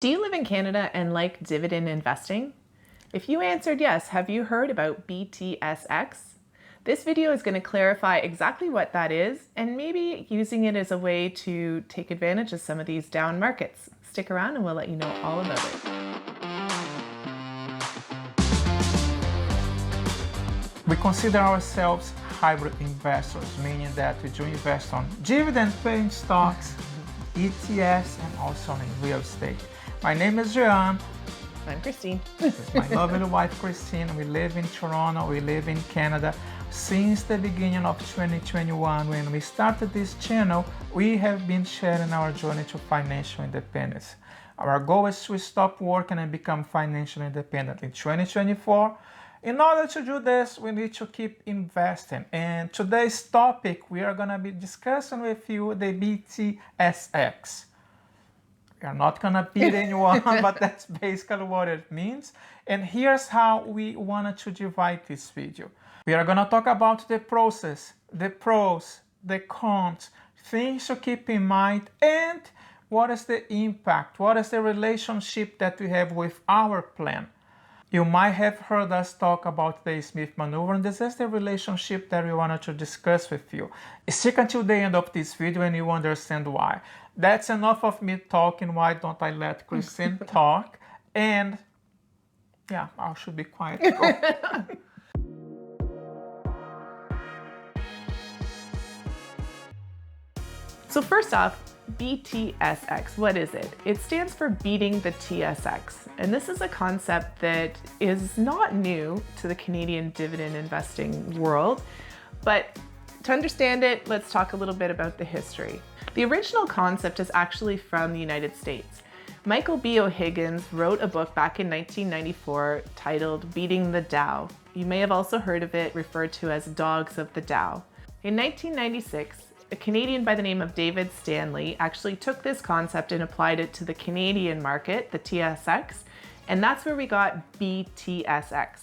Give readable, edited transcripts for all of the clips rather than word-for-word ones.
Do you live in Canada and like dividend investing? If you answered yes, have you heard about BTSX? This video is going to clarify exactly what that is and maybe using it as a way to take advantage of some of these down markets. Stick around and we'll let you know all about it. We consider ourselves hybrid investors, meaning that we do invest on dividend-paying stocks, ETFs, and also in real estate. My name is Jean. I'm Christine. This is my lovely wife, Christine. We live in Toronto. We live in Canada. Since the beginning of 2021, when we started this channel, we have been sharing our journey to financial independence. Our goal is to stop working and become financially independent in 2024. In order to do this, we need to keep investing. And today's topic, we are going to be discussing with you the BTSX. We are not going to beat anyone, but that's basically what it means. And here's how we wanted to divide this video. We are going to talk about the process, the pros, the cons, things to keep in mind, and what is the impact, what is the relationship that we have with our plan. You might have heard us talk about the Smith maneuver, and this is the relationship that we wanted to discuss with you. Stick until the end of this video and you understand why. That's enough of me talking. Why don't I let Christine talk? And yeah, I should be quiet. So first off, BTSX, what is it? It stands for beating the TSX. And this is a concept that is not new to the Canadian dividend investing world. But to understand it, let's talk a little bit about the history. The original concept is actually from the United States. Michael B. O'Higgins wrote a book back in 1994 titled Beating the Dow. You may have also heard of it referred to as Dogs of the Dow. In 1996, a Canadian by the name of David Stanley actually took this concept and applied it to the Canadian market, the TSX, and that's where we got BTSX,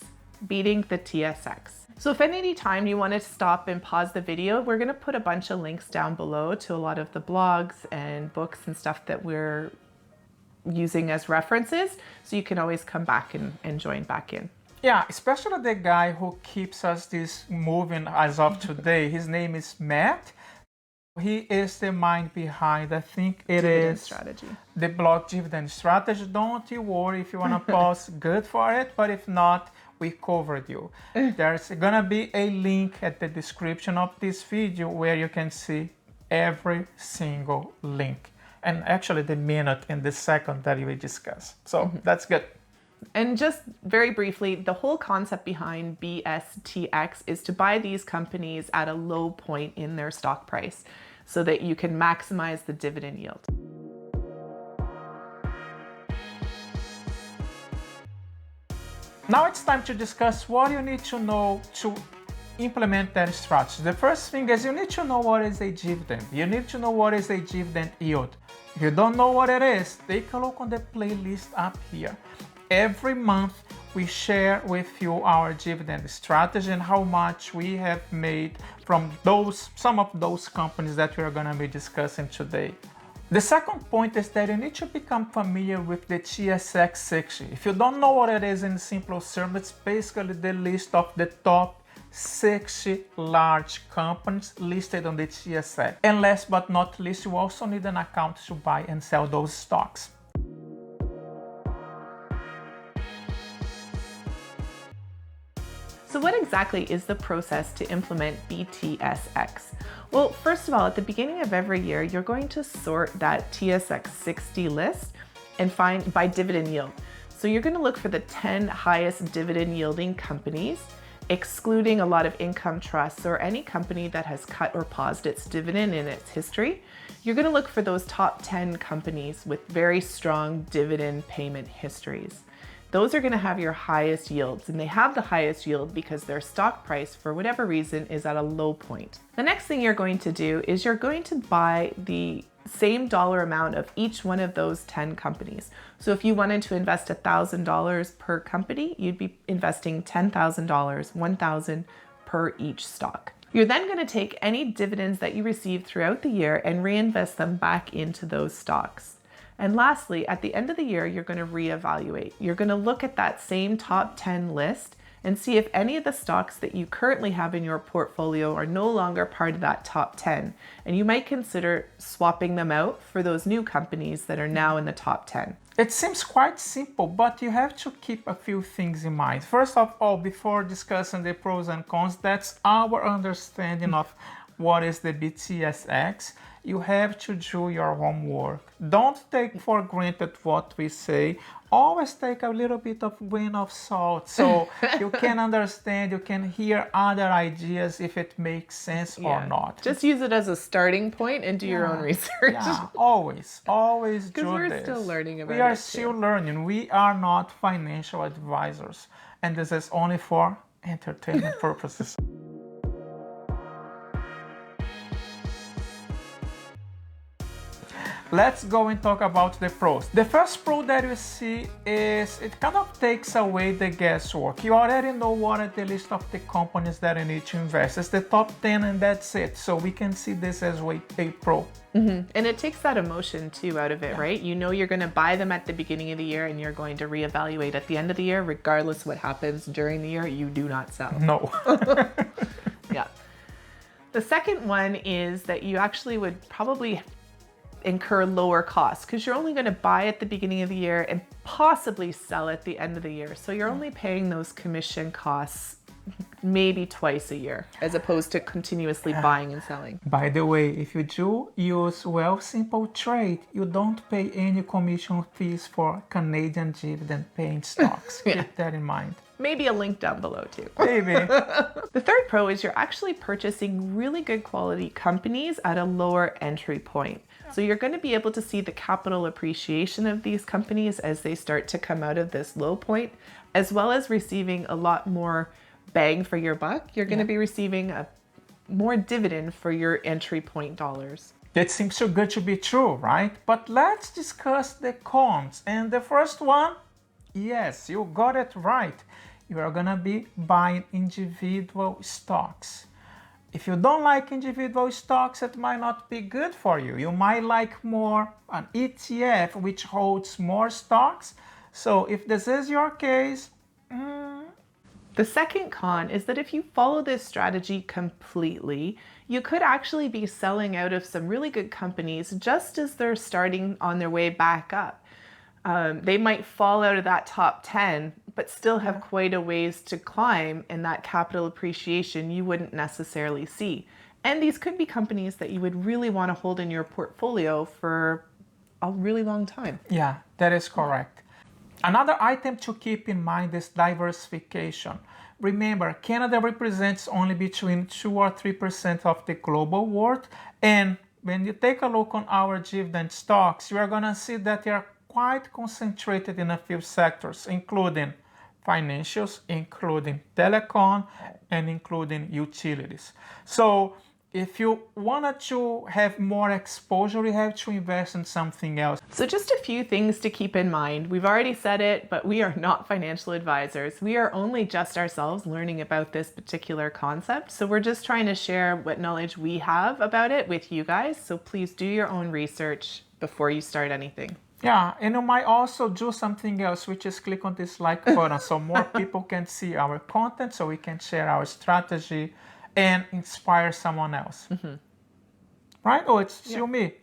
beating the TSX. So if at any time you want to stop and pause the video, we're going to put a bunch of links down below to a lot of the blogs and books and stuff that we're using as references, so you can always come back and join back in. Yeah, especially the guy who keeps us this moving as of today. His name is Matt. He is the mind behind, I think it Dividend is Strategy. The blog Dividend Strategy. Don't you worry if you want to pause, good for it. But if not, we covered you. There's gonna be a link at the description of this video where you can see every single link. And actually the minute and the second that we discuss. So that's good. And just very briefly, the whole concept behind BSTX is to buy these companies at a low point in their stock price so that you can maximize the dividend yield. Now it's time to discuss what you need to know to implement that strategy. The first thing is you need to know what is a dividend. You need to know what is a dividend yield. If you don't know what it is, take a look on the playlist up here. Every month we share with you our dividend strategy and how much we have made from some of those companies that we are going to be discussing today. The second point is that you need to become familiar with the TSX 60. If you don't know what it is in simple terms, it's basically the list of the top 60 large companies listed on the TSX. And last but not least, you also need an account to buy and sell those stocks. So what exactly is the process to implement BTSX? Well, first of all, at the beginning of every year, you're going to sort that TSX 60 list and find by dividend yield. So you're going to look for the 10 highest dividend yielding companies, excluding a lot of income trusts or any company that has cut or paused its dividend in its history. You're going to look for those top 10 companies with very strong dividend payment histories. Those are going to have your highest yields, and they have the highest yield because their stock price, for whatever reason, is at a low point. The next thing you're going to do is you're going to buy the same dollar amount of each one of those 10 companies. So if you wanted to invest $1,000 per company, you'd be investing $10,000, $1,000 per each stock. You're then going to take any dividends that you receive throughout the year and reinvest them back into those stocks. And lastly, at the end of the year, you're going to reevaluate. You're going to look at that same top 10 list and see if any of the stocks that you currently have in your portfolio are no longer part of that top 10. And you might consider swapping them out for those new companies that are now in the top 10. It seems quite simple, but you have to keep a few things in mind. First of all, before discussing the pros and cons, that's our understanding of what is the BTSX. You have to do your homework. Don't take for granted what we say. Always take a little bit of grain of salt so you can understand, you can hear other ideas if it makes sense or not. Just use it as a starting point and do your own research. Yeah, always do this. Because we're still learning about it. We are still learning. We are not financial advisors. And this is only for entertainment purposes. Let's go and talk about the pros. The first pro that you see is it kind of takes away the guesswork. You already know what are the list of the companies that you need to invest. It's the top 10 and that's it. So we can see this as a pro. And it takes that emotion too out of it, right? You know you're going to buy them at the beginning of the year and you're going to reevaluate at the end of the year. Regardless what happens during the year, you do not sell. No. Yeah. The second one is that you actually would probably incur lower costs because you're only going to buy at the beginning of the year and possibly sell at the end of the year. So you're only paying those commission costs maybe twice a year as opposed to continuously buying and selling. By the way, if you do use Wealthsimple Trade, you don't pay any commission fees for Canadian dividend paying stocks. Keep that in mind. Maybe a link down below too. Maybe. The third pro is you're actually purchasing really good quality companies at a lower entry point. So you're going to be able to see the capital appreciation of these companies as they start to come out of this low point, as well as receiving a lot more bang for your buck. You're going to be receiving a more dividend for your entry point dollars. That seems so good to be true, right? But let's discuss the cons. And the first one, yes, you got it right. You are going to be buying individual stocks. If you don't like individual stocks, it might not be good for you. You might like more an ETF which holds more stocks. So if this is your case, The second con is that if you follow this strategy completely, you could actually be selling out of some really good companies just as they're starting on their way back up. They might fall out of that top 10, but still have quite a ways to climb, and that capital appreciation you wouldn't necessarily see. And these could be companies that you would really want to hold in your portfolio for a really long time. Yeah, that is correct. Another item to keep in mind is diversification. Remember, Canada represents only between 2 or 3% of the global world, and when you take a look on our dividend stocks, you are going to see that they are quite concentrated in a few sectors, including financials, including telecom, and including utilities. So if you wanted to have more exposure, you have to invest in something else. So just a few things to keep in mind. We've already said it, but we are not financial advisors. We are only just ourselves learning about this particular concept. So we're just trying to share what knowledge we have about it with you guys. So please do your own research before you start anything. Yeah, and you might also do something else, which is click on this like button so more people can see our content, so we can share our strategy and inspire someone else. Right? Oh, it's still me.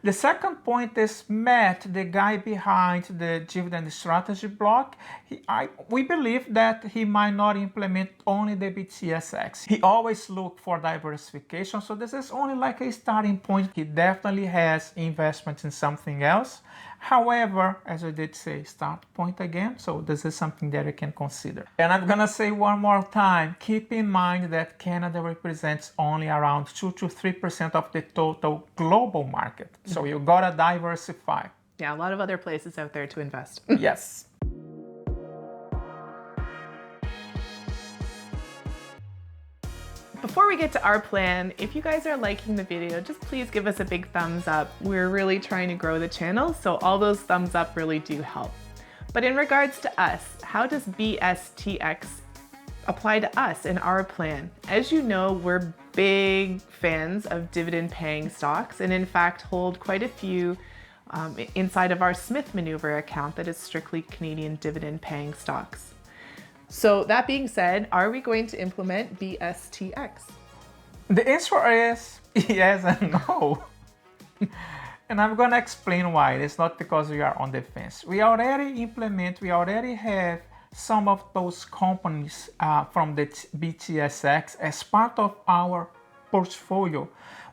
The second point is Matt, the guy behind the Dividend Strategy blog. We believe that he might not implement only the BTSX. He always look for diversification, so this is only like a starting point. He definitely has investments in something else. However, as I did say, start point again, so this is something that you can consider. And I'm gonna say one more time, keep in mind that Canada represents only around 2 to 3% of the total global market. So you gotta diversify. Yeah, a lot of other places out there to invest. Yes. Before we get to our plan, if you guys are liking the video, just please give us a big thumbs up. We're really trying to grow the channel, so all those thumbs up really do help. But in regards to us, how does BTSX apply to us in our plan? As you know, we're big fans of dividend paying stocks and in fact hold quite a few inside of our Smith Maneuver account that is strictly Canadian dividend paying stocks. So that being said, are we going to implement BTSX? The answer is yes and no. And I'm going to explain why. It's not because we are on the fence. We already have some of those companies from the BTSX as part of our portfolio.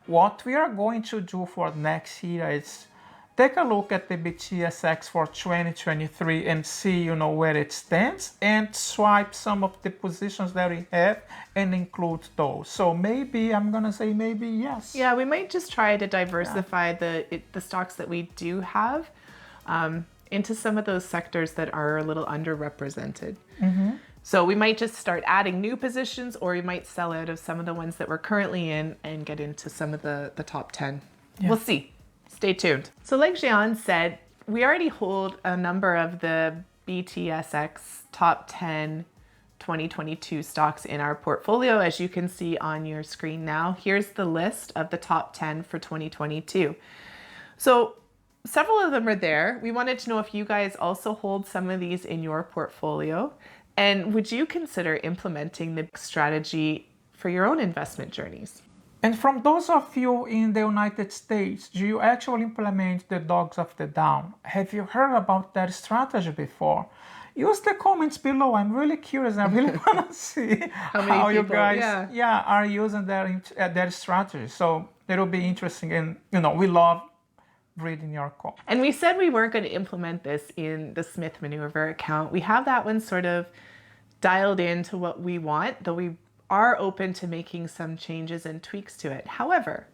What we are going to do for next year is take a look at the BTSX for 2023 and see, where it stands, and swipe some of the positions that we have and include those. So maybe I'm gonna say maybe yes. Yeah, we might just try to diversify the stocks that we do have into some of those sectors that are a little underrepresented. So we might just start adding new positions, or we might sell out of some of the ones that we're currently in and get into some of the top 10. Yeah. We'll see. Stay tuned. So like Jean said, we already hold a number of the BTSX top 10 2022 stocks in our portfolio. As you can see on your screen now, here's the list of the top 10 for 2022. So several of them are there. We wanted to know if you guys also hold some of these in your portfolio. And would you consider implementing the strategy for your own investment journeys? And from those of you in the United States, do you actually implement the dogs of the down? Have you heard about that strategy before? Use the comments below. I'm really curious. I really want to see how you guys are using their strategy. So it'll be interesting. And, we love reading your call. And we said we weren't going to implement this in the Smith Maneuver account. We have that one sort of dialed into what we want, though we are open to making some changes and tweaks to it. However,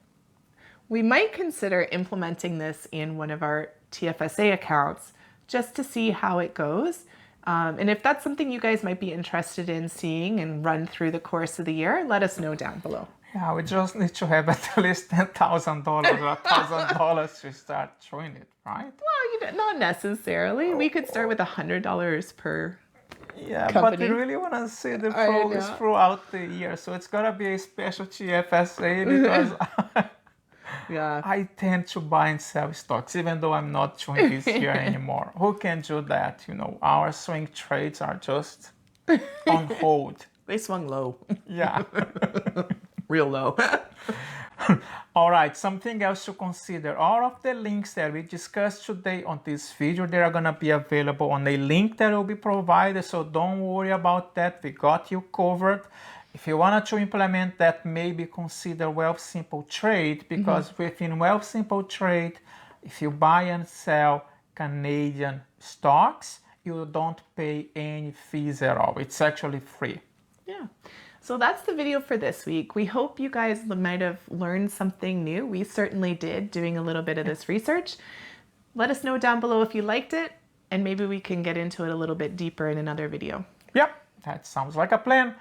we might consider implementing this in one of our TFSA accounts just to see how it goes. And if that's something you guys might be interested in seeing and run through the course of the year, let us know down below. Yeah, we just need to have at least $10,000 or $1,000 to start doing it, right? Well, not necessarily. We could start with $100 per company. But we really want to see the progress throughout the year. So it's got to be a special TFSA because I tend to buy and sell stocks, even though I'm not doing this here anymore. Who can do that? Our swing trades are just on hold. They swung low. Yeah. Real low. All right, something else to consider. All of the links that we discussed today on this video, they are going to be available on a link that will be provided. So don't worry about that. We got you covered. If you wanted to implement that, maybe consider Wealthsimple Trade, because within Wealthsimple Trade, if you buy and sell Canadian stocks, you don't pay any fees at all. It's actually free. Yeah. So that's the video for this week. We hope you guys might have learned something new. We certainly did, doing a little bit of this research. Let us know down below if you liked it, and maybe we can get into it a little bit deeper in another video. Yep, that sounds like a plan.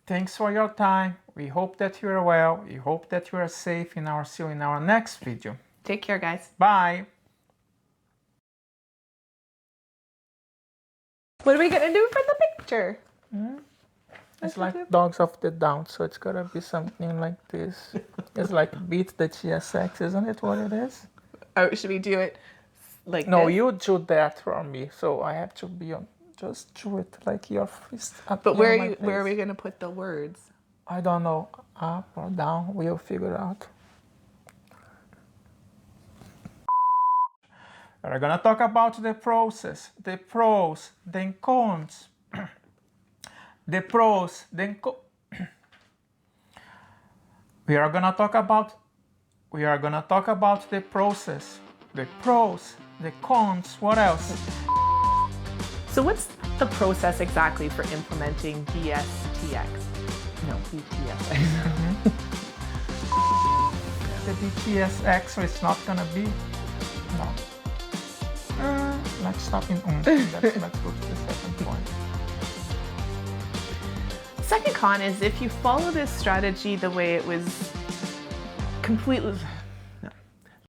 Thanks for your time. We hope that you are well. We hope that you are safe, and I'll see you in our next video. Take care, guys. Bye. What are we going to do for the picture? It's like dogs of the down, so it's gotta be something like this. It's like beat the TSX, isn't it what it is? Oh, should we do it like this? No, you do that for me, so I have to be on. Just do it like your fist up. But where are we gonna put the words? I don't know, up or down. We'll figure it out. We're gonna talk about the process, the pros, then cons. The pros, then we are gonna talk about the process, the pros, the cons. What else? So what's the process exactly for implementing BTSX? No, BTSX. The BTSX is not gonna be. No. Let's stop in. Let's go to the second point. Second con is if you follow this strategy the way it was completely